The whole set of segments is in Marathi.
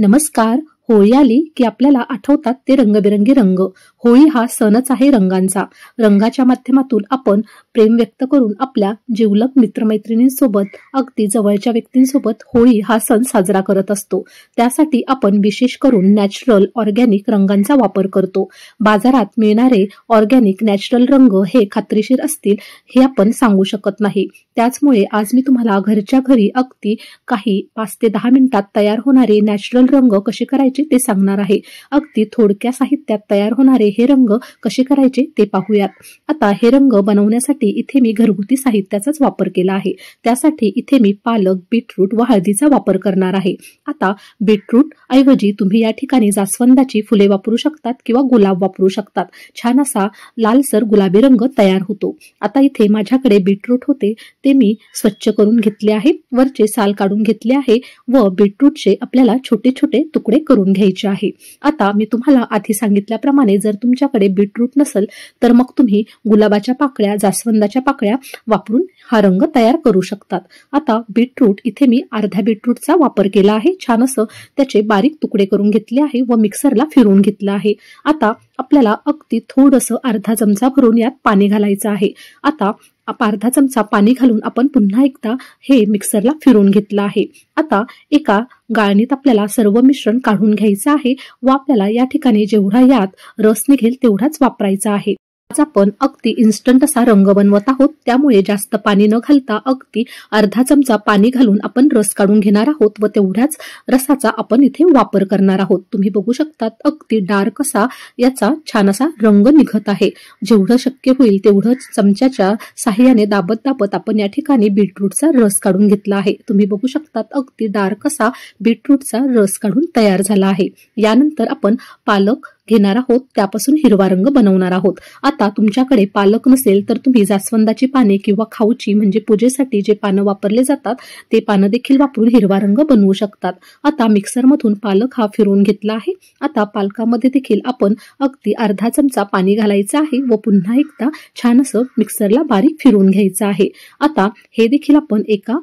नमस्कार. होळी आली की आपल्याला आठवतात ते रंगबिरंगी रंग. होळी हा सणच आहे रंगांचा. रंगाच्या माध्यमातून आपण प्रेम व्यक्त करून आपल्या जिवलग मित्रमैत्रिणींसोबत, अगदी जवळच्या व्यक्तींसोबत होळी हा सण साजरा करत असतो. त्यासाठी आपण विशेष करून नॅचरल ऑर्गॅनिक रंगांचा वापर करतो. बाजारात मिळणारे ऑर्गॅनिक नॅचरल रंग हे खात्रीशीर असतील हे आपण सांगू शकत नाही. त्याचमुळे आज मी तुम्हाला घरच्या घरी अगदी काही 5 ते 10 मिनिटात तयार होणारे नॅचरल रंग कसे करायचे ते सांगणार आहे. अगदी थोडक्या साहित्यात तयार होणारे हे रंग कसे करायचे ते पाहूयात. आता हे रंग बनवण्यासाठी इथे मी घरगुती साहित्याचाच वापर केला आहे. त्यासाठी इथे मी पालक, बीटरूट व हळदीचा वापर करणार आहे. आता बीटरूट ऐवजी तुम्ही या ठिकाणी जास्वंदाची फुले वापरू शकतात किंवा गुलाब वापरू शकतात. छान असा लालसर गुलाबी रंग तयार होतो. आता इथे माझ्याकडे बीटरूट होते ते मी स्वच्छ करून घेतले आहे. वरचे साल काढून घेतले आहे व बीटरूटचे आपल्याला छोटे छोटे तुकडे करून घ्यायचे आहे. आता मी तुम्हाला आधी सांगितल्याप्रमाणे जर तुमच्याकडे बीटरूट नसेल तर मग तुम्ही गुलाबाच्या पाकळ्या, जास्वंदाच्या पाकळ्या वापरून हा रंग तयार करू शकतात. आता बीटरूट इथे मी अर्ध्या बीटरूटचा वापर केला आहे. छान असं त्याचे बारीक तुकडे करून घेतले आहे व मिक्सरला फिरवून घेतलं आहे. आता आपल्याला अगदी थोडंसं अर्धा चमचा भरून यात पाणी घालायचं आहे. आता अर्धा चमचा पाणी घालून आपण पुन्हा एकदा हे मिक्सरला फिरवून घेतलं आहे. आता एका गाळणीत आपल्याला सर्व मिश्रण काढून घ्यायचं आहे व आपल्याला या ठिकाणी जेवढा यात रस निघेल तेवढाच वापरायचा आहे. आज आपण अगदी इन्स्टंट असा रंग बनवत आहोत. त्यामुळे जास्त पाणी न घालता अगदी अर्धा चमचा पाणी घालून आपण रस काढून घेणार आहोत व तेवढ्याच रसाचा आपण इथे वापर करणार आहोत. तुम्ही बघू शकतात अगदी डार्क असा याचा छान असा रंग निघत आहे. जेवढं शक्य होईल तेवढं चमच्याच्या साहाय्याने दाबत दाबत आपण या ठिकाणी बीटरूटचा रस काढून घेतला आहे. तुम्ही बघू शकतात अगदी डार्क असा बीटरूटचा रस काढून तयार झाला आहे. यानंतर आपण पालक घेणार आहोत, त्यापासून हिरवा रंग बनवणार आहोत. आता तुमच्याकडे पालक नसेल तर तुम्ही जास्वंदाची पाने किंवा खाऊची म्हणजे पूजेसाठी जे पानं वापरले जातात ते पानं देखील वापरून हिरवा रंग बनवू शकतात. आता मिक्सरमधून पालक हा फिरवून घेतला आहे. आता पालकामध्ये देखील आपण अगदी अर्धा चमचा पाणी घालायचं आहे व पुन्हा एकदा छान असं मिक्सरला बारीक फिरवून घ्यायचं आहे. आता हे देखील आपण एका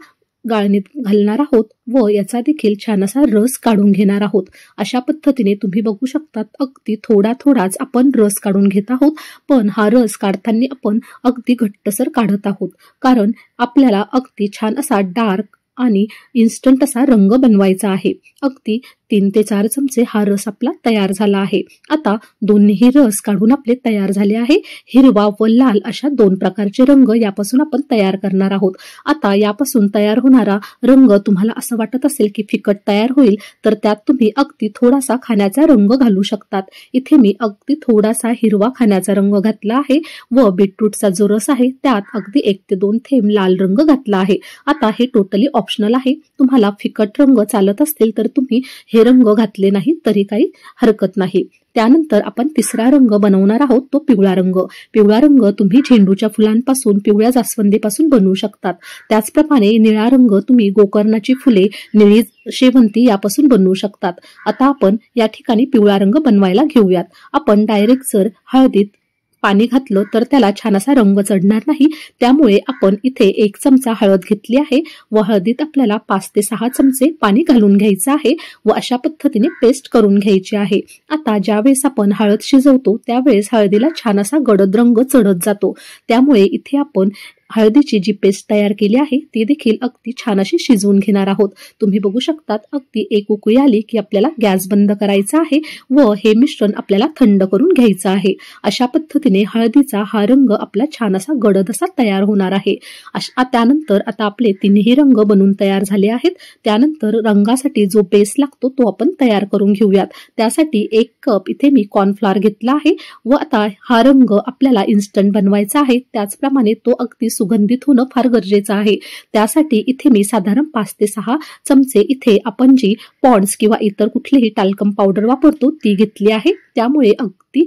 गाळणीत घालणार आहोत व याचा देखील छान असा रस काढून घेणार आहोत. अशा पद्धतीने तुम्ही बघू शकतात अगदी थोडा थोडाच आपण रस काढून घेत आहोत. पण हा रस काढताना आपण अगदी घट्टसर काढत आहोत, कारण आपल्याला अगदी छान असा डार्क आणि इन्स्टंट असा रंग बनवायचा आहे. अगदी 3 ते 4 चमचे हा रस आपला तयार झाला आहे. आता दोन्ही रस काढून आपले तयार झाले आहे. हिरवा व लाल अशा 2 प्रकारचे रंग यापासून आपण तयार करणार आहोत. आता यापासून तयार होणारा रंग तुम्हाला असं वाटत असेल की फिकट तयार होईल तर त्यात तुम्ही अगदी थोडासा खाण्याचा रंग घालू शकतात. इथे मी अगदी थोडासा हिरवा खाण्याचा रंग घातला आहे व बीटरूटचा जो रस आहे त्यात अगदी 1 ते 2 थेंब लाल रंग घातला आहे. आता हे टोटली ऑप्शनल आहे. तुम्हाला फिकट रंग चालत असतील तर तुम्ही हे रंग घातले नाही तरी काही हरकत नाही. त्यानंतर आपण तिसरा रंग बनवणार आहोत, तो पिवळा रंग. पिवळा रंग तुम्ही झेंडूच्या फुलांपासून, पिवळ्या जास्वंदीपासून बनवू शकतात. त्याचप्रमाणे निळा रंग तुम्ही गोकर्णाची फुले, निळी शेवंती यापासून बनवू शकतात. आता आपण या ठिकाणी पिवळा रंग बनवायला घेऊयात. आपण डायरेक्ट जर हळदीत पाणी घातलं तर त्याला छान असा रंग चढणार नाही. त्यामुळे आपण इथे 1 चमचा हळद घेतली आहे व हळदीत आपल्याला 5 ते 6 चमचे पाणी घालून घ्यायचं आहे व अशा पद्धतीने पेस्ट करून घ्यायची आहे. आता ज्यावेळेस आपण हळद शिजवतो त्यावेळेस हळदीला छान असा गडद रंग चढत जातो. त्यामुळे इथे आपण हळदीची जी पेस्ट तयार केली आहे ती देखील अगदी छान अशी शिजवून घेणार आहोत. तुम्ही बघू शकतात अगदी एक उकळी आली की आपल्याला गॅस बंद करायचा आहे व हे मिश्रण आपल्याला थंड करून घ्यायचं आहे. अशा पद्धतीने हळदीचा हा रंग आपला छान असा गडद असा तयार होणार आहे. त्यानंतर आता आपले तिन्ही रंग बनून तयार झाले आहेत. त्यानंतर रंगासाठी जो बेस लागतो तो आपण तयार करून घेऊयात. त्यासाठी 1 कप इथे मी कॉर्नफ्लॉर घेतला आहे व आता हा रंग आपल्याला इन्स्टंट बनवायचा आहे. त्याचप्रमाणे तो अगदी सुगंधित होणं फार गरजेचं आहे. त्यासाठी इथे मी साधारण 5 ते 6 चमचे इथे आपण जी पॉन्ड्स किंवा इतर कुठलीही टाल्कम पावडर वापरतो ती घेतली आहे. त्यामुळे अगदी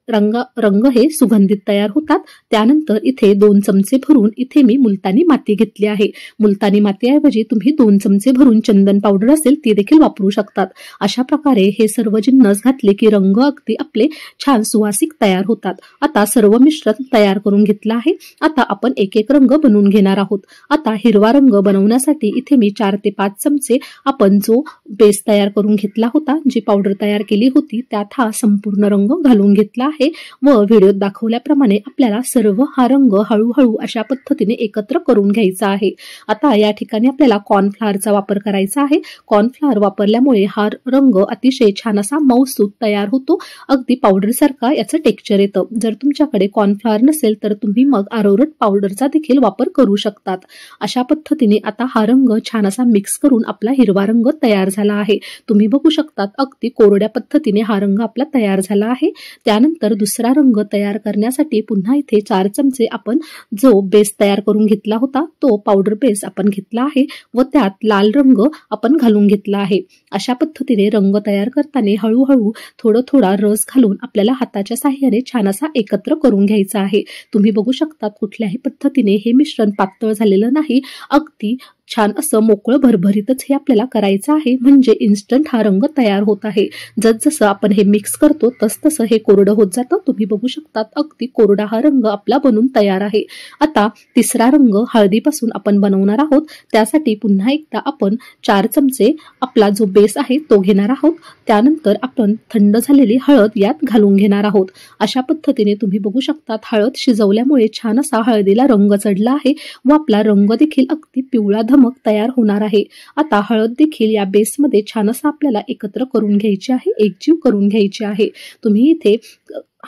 रंग हे सुगंधित तयार होतात। त्यानंतर इथे 2 चमचे भरून इथे मी मुलतानी माती घेतली आहे। मुलतानी मातीऐवजी तुम्ही 2 चमचे भरून चंदन पावडर असेल ती देखील वापरू शकतात। अशा प्रकारे हे सर्व जिन्नस घातले की रंग अगदी आपले छान सुवासिक तयार होतात। आता सर्व मिश्रण तयार करून घेतलं आहे। आता आपण एक एक रंग बनवून घेणार आहोत। आता हिरवा रंग बनवण्यासाठी इथे मी 4 ते 5 चमचे आपण जो बेस तयार करून घेतला होता, जी पावडर तयार केली होती त्यात हा संपूर्ण रंग घालून घेतला आहे व व्हिडिओत दाखवल्याप्रमाणे आपल्याला सर्व हा रंग हळूहळू अशा पद्धतीने एकत्र करून घ्यायचा आहे। आता या ठिकाणी आपल्याला कॉर्नफ्लॉवरचा वापर करायचा आहे। कॉर्नफ्लॉवर वापरल्यामुळे हा रंग अतिशय छान असा मऊसूत तयार होतो, अगदी पावडर सारखा याचं टेक्स्चर येतं। जर तुमच्याकडे कॉर्नफ्लॉवर नसेल तर तुम्ही मग अरोरट पावडरचा देखील वापर करू शकतात। अशा पद्धतीने आता हा रंग छान असा मिक्स करून आपला हिरवा रंग तयार झाला आहे। तुम्ही बघू शकतात अगदी कोरड्या पद्धतीने हा रंग आपला तयार झाला आहे। त्यानंतर दुसरा रंग तयार करण्यासाठी पुन्हा इथे 4 चमचे आपण जो बेस तयार करून घेतला होता तो पावडर बेस आपण घेतला आहे व त्यात लाल रंग आपण घालून घेतला आहे। अशा पद्धतीने रंग तयार करताना हळूहळू थोडा रस घालून आपल्याला हाताच्या साहाय्याने छान असा एकत्र करून घ्यायचा आहे। तुम्ही बघू शकतात कुठल्याही पद्धतीने हे मिश्रण पातळ झालेलं नाही, अगदी छान असं मोकळं भरभरीतच हे आपल्याला करायचं आहे, म्हणजे इन्स्टंट हा रंग तयार होत आहे। जसं आपण हे मिक्स करतो तसं हे कोरडं होत जातं। तुम्ही बघू शकतात अगदी कोरडा हा रंग आपला बनून तयार आहे। आता तिसरा रंग हळदीपासून आपण बनवणार आहोत। त्यासाठी पुन्हा एकदा आपण 4 चमचे आपला जो बेस आहे तो घेणार आहोत। त्यानंतर आपण थंड झालेली हळद यात घालून घेणार आहोत। अशा पद्धतीने तुम्ही बघू शकतात हळद शिजवल्यामुळे छान असा हळदीला रंग चढला आहे व आपला रंग देखील अगदी पिवळा धमक तयार होणार आहे। आता हळद देखील या बेसमध्ये छान असा आपल्याला एकत्र करून घ्यायची आहे, एकजीव करून घ्यायची आहे। तुम्ही इथे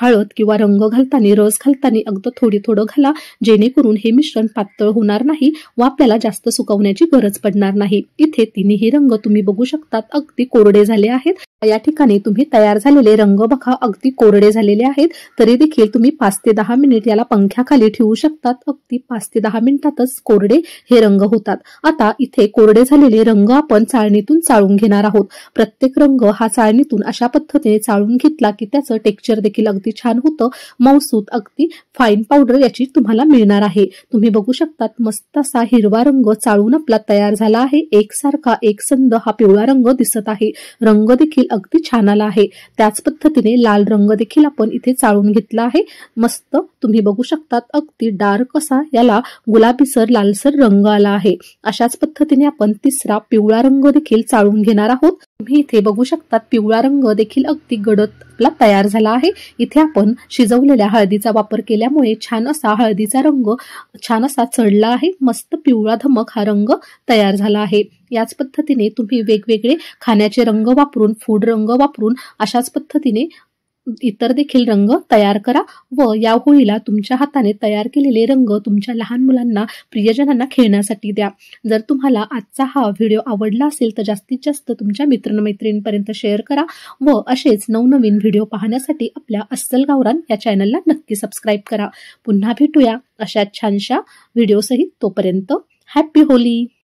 हळद किंवा रंग घालताना रस घालताना अगदी थोडं घाला, जेणेकरून हे मिश्रण पातळ होणार नाही व आपल्याला जास्त सुकवण्याची गरज पडणार नाही। इथे तिन्ही रंग तुम्ही बघू शकतात अगदी कोरडे झाले आहेत। या ठिकाणी तुम्ही तयार झालेले रंग बघा अगदी कोरडे झालेले आहेत, तरी देखील तुम्ही 5 ते 10 मिनिट याला पंख्याखाली ठेवू शकतात। अगदी 5 ते 10 मिनिटातच कोरडे हे रंग होतात। आता इथे कोरडे झालेले रंग आपण चाळणीतून चाळून घेणार आहोत। प्रत्येक रंग हा चाळणीतून अशा पद्धतीने चाळून घेतला की त्याचं टेक्स्चर देखील अगदी छान होतं, मऊसूत अगदी फाईन पावडर याची तुम्हाला मिळणार आहे। तुम्ही बघू शकतात मस्त असा हिरवा रंग चाळून आपला तयार झाला आहे। एकसारखा एकसंध हा पिवळा रंग दिसत आहे, रंग देखील अगदी छान आला आहे। त्याच पद्धतीने लाल रंग देखील आपण इथे चाळून घेतला आहे। मस्त तुम्ही बघू शकतात अगदी डार्क असा याला गुलाबीसर लालसर रंग आला आहे। अशाच पद्धतीने आपण तिसरा पिवळा रंग देखील चाळून घेणार आहोत। तुम्ही इथे बघू शकतात पिवळा रंग देखील अगदी गडद आपला तयार झाला आहे। इथे आपण शिजवलेल्या हळदीचा वापर केल्यामुळे छान असा हळदीचा रंग छान असा चढला आहे, मस्त पिवळा धमक हा रंग तयार झाला आहे। याच पद्धतीने तुम्ही वेगवेगळे खाण्याचे रंग वापरून, फूड रंग वापरून अशाच पद्धतीने इतर देखील रंग तयार करा व या होळीला तुमच्या हाताने तयार केलेले रंग तुमच्या लहान मुलांना, प्रियजनांना खेळण्यासाठी द्या। जर तुम्हाला आजचा हा व्हिडिओ आवडला असेल तर जास्तीत जास्त तुमच्या मित्रमैत्रिणींपर्यंत शेअर करा व असेच नवनवीन व्हिडिओ पाहण्यासाठी आपल्या अस्सल गावरान या चॅनलला नक्की सबस्क्राईब करा। पुन्हा भेटूया अशा छानशा व्हिडिओसहित, तोपर्यंत हॅपी होली।